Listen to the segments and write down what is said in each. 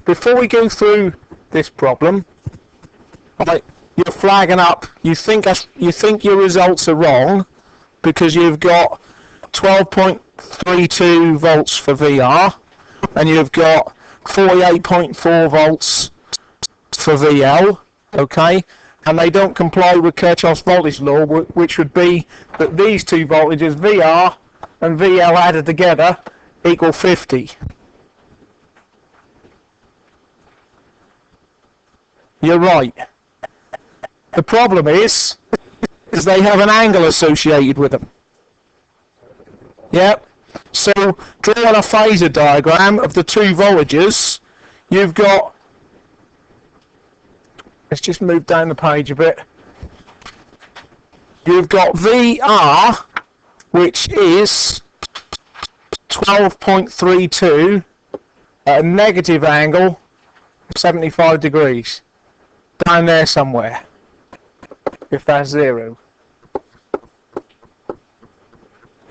before we go through this problem, right, you're flagging up. You think your results are wrong because you've got 12.32 volts for VR and you've got 48.4 volts for VL, okay, and they don't comply with Kirchhoff's voltage law, which would be that these two voltages, VR and VL added together, equal 50. You're right. The problem is they have an angle associated with them. Yep. So drawing a phasor diagram of the two voltages, you've got, let's just move down the page a bit. You've got VR, which is 12.32 at a negative angle, 75 degrees. Down there somewhere, if that's 0.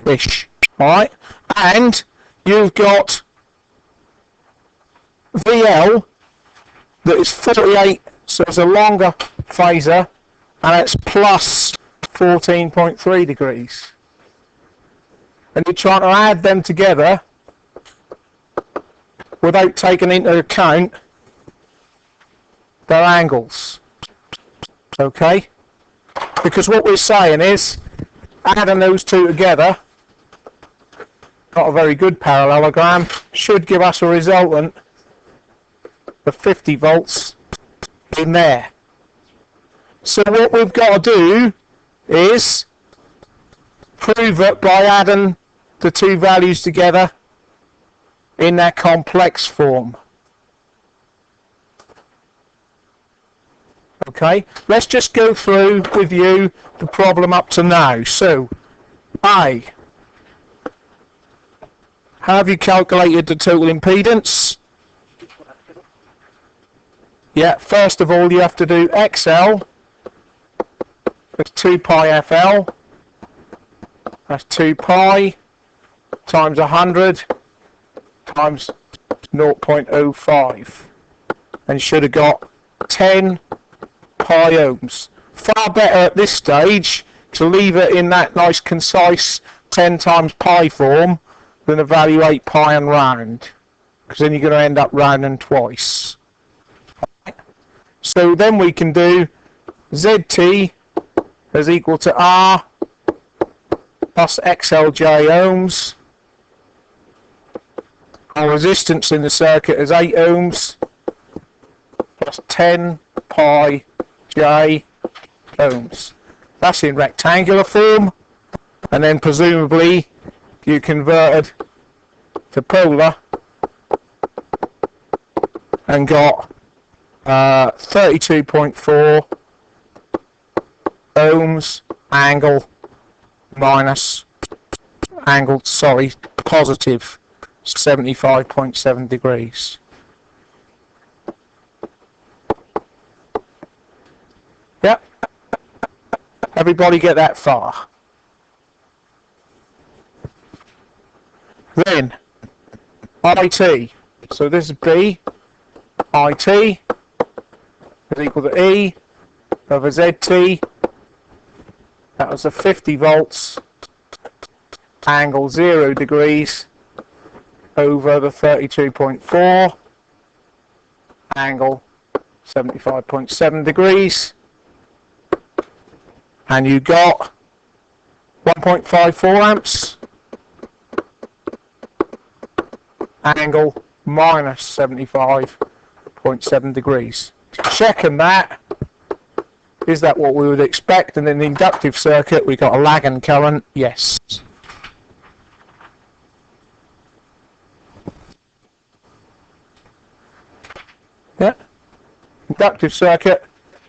Ish. Alright? And you've got VL that is 48, so it's a longer phasor, and it's plus 14.3 degrees. And you're trying to add them together without taking into account their angles. Okay? Because what we're saying is, adding those two together, not a very good parallelogram, should give us a resultant of 50 volts in there. So what we've got to do is prove it by adding the two values together in their complex form. Okay, let's just go through with you the problem up to now. So, A, have you calculated the total impedance? Yeah, first of all you have to do XL, that's 2 pi FL, that's 2 pi times 100 times 0.05, and you should have got 10 pi ohms. Far better at this stage to leave it in that nice concise 10 times pi form than evaluate pi and round, because then you're going to end up rounding twice. So then we can do ZT is equal to R plus XLJ ohms. Our resistance in the circuit is 8 ohms plus 10 pi J ohms. That's in rectangular form, and then presumably you converted to polar and got 32.4 ohms angle minus angle, sorry, positive 75.7 degrees. Yep. Everybody get that far? Then IT. So this is B. IT is equal to E over ZT. That was a 50 volts angle 0 degrees over the 32.4 angle 75.7 degrees, and you got 1.54 amps angle minus 75.7 degrees. Checking that, is that what we would expect? And in the inductive circuit we got a lagging current, yes. Yeah. Inductive circuit,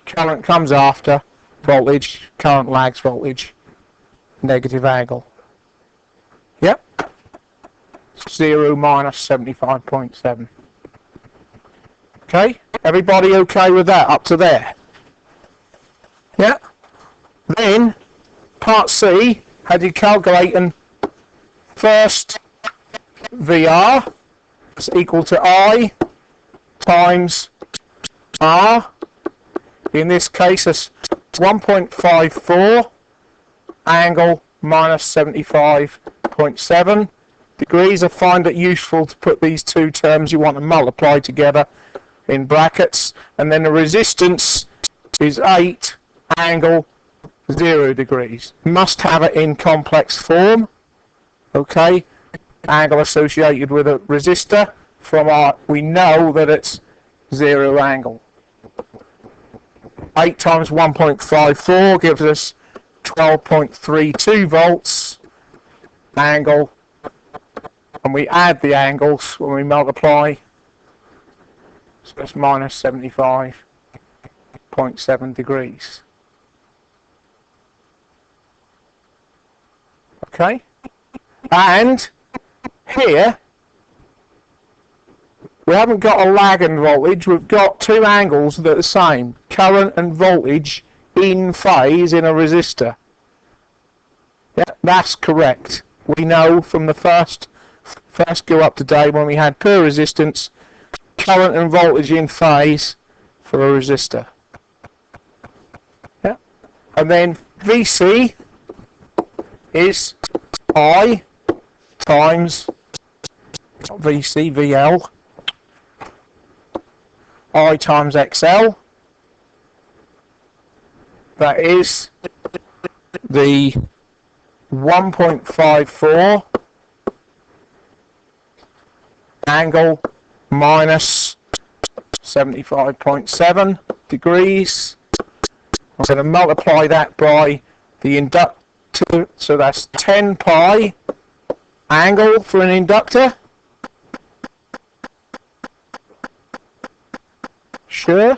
current comes after voltage, current lags voltage, negative angle. Yep. 0 minus 75.7. Okay, everybody okay with that up to there? Yeah. Then part C, had you calculating first VR is equal to I times R. In this case, it's 1.54 angle minus 75.7 degrees. I find it useful to put these two terms you want to multiply together in brackets, and then the resistance is 8 angle 0 degrees. Must have it in complex form. Okay, angle associated with a resistor. From our, we know that it's 0 angle. 8 times 1.54 gives us 12.32 volts angle, and we add the angles when we multiply, so it's minus 75.7 degrees. Okay, and here we haven't got a lag and voltage, we've got two angles that are the same, current and voltage in phase in a resistor. Yeah, that's correct. We know from the first go up today when we had per resistance, current and voltage in phase for a resistor. Yeah, and then VC is I times VC, VL, I times XL. That is the 1.54 angle minus 75.7 degrees. I'm going to multiply that by the inductor, so that's 10 pi angle for an inductor. Sure.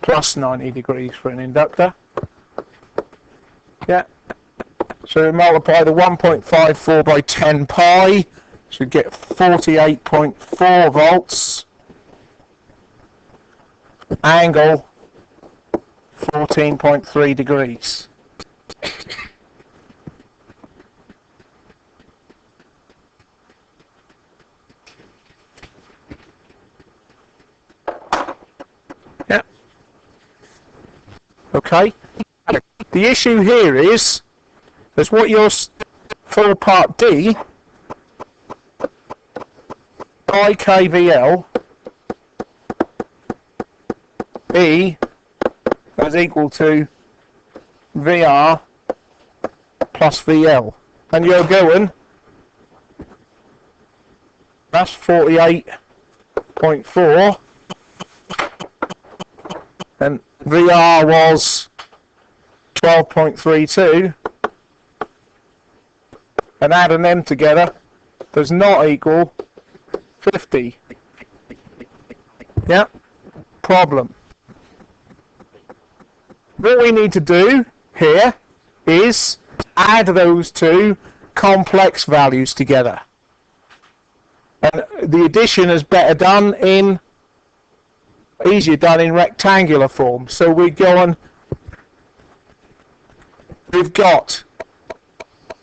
Plus 90 degrees for an inductor. Yeah. So we multiply the 1.54 by 10 pi, so we get 48.4 volts. Angle 14.3 degrees. Yeah. Okay. The issue here is what your for part D, IKVL E is equal to VR plus VL, and you're going, that's 48.4, and VR was 12.32, and adding them together does not equal 50. Yeah, problem. What we need to do here is add those two complex values together. And the addition is better done in, easier done in rectangular form. So we go on, we've got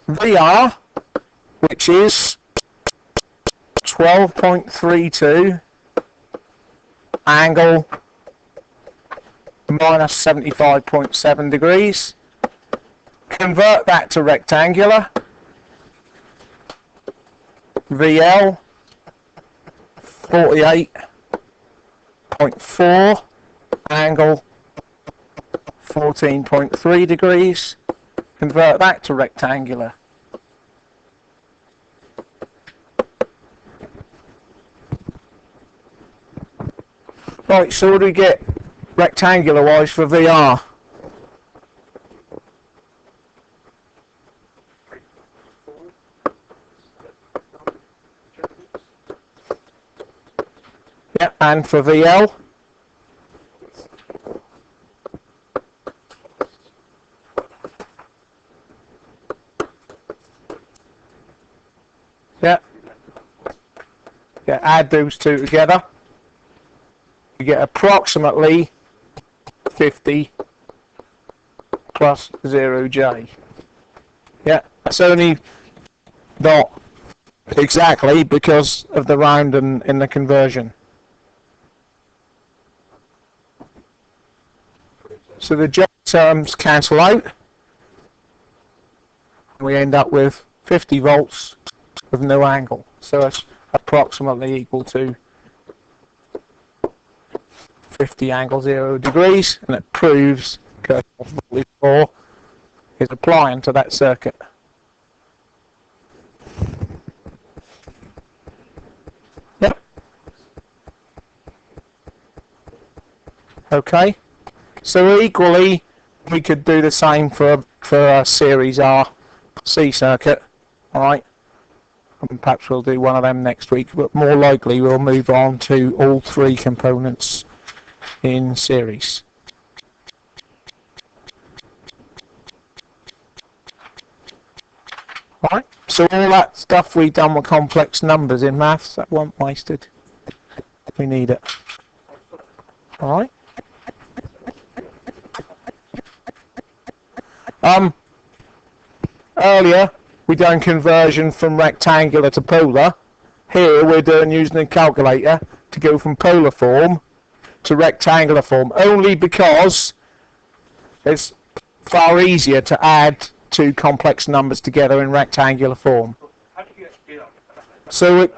VR, which is 12.32 angle minus 75.7 degrees. Convert that to rectangular. VL 48.4 angle 14.3 degrees. Convert that to rectangular. Right, so what do we get rectangular wise for VR? Yeah, and for VL? Yeah. Yeah, add those two together. You get approximately 50 plus 0J. Yeah, that's only not exactly because of the round in the conversion. So the joint terms cancel out. We end up with 50 volts with no angle. So it's approximately equal to 50 angle 0 degrees, and it proves Kirchhoff's voltage law is applying to that circuit. Yep. Okay. So equally, we could do the same for a series RC circuit. All right. And perhaps we'll do one of them next week, but more likely we'll move on to all three components in series. Alright, so all that stuff we've done with complex numbers in maths, that wasn't wasted. We need it. Alright. Earlier we done conversion from rectangular to polar. Here we're doing using a calculator to go from polar form to rectangular form, only because it's far easier to add two complex numbers together in rectangular form. So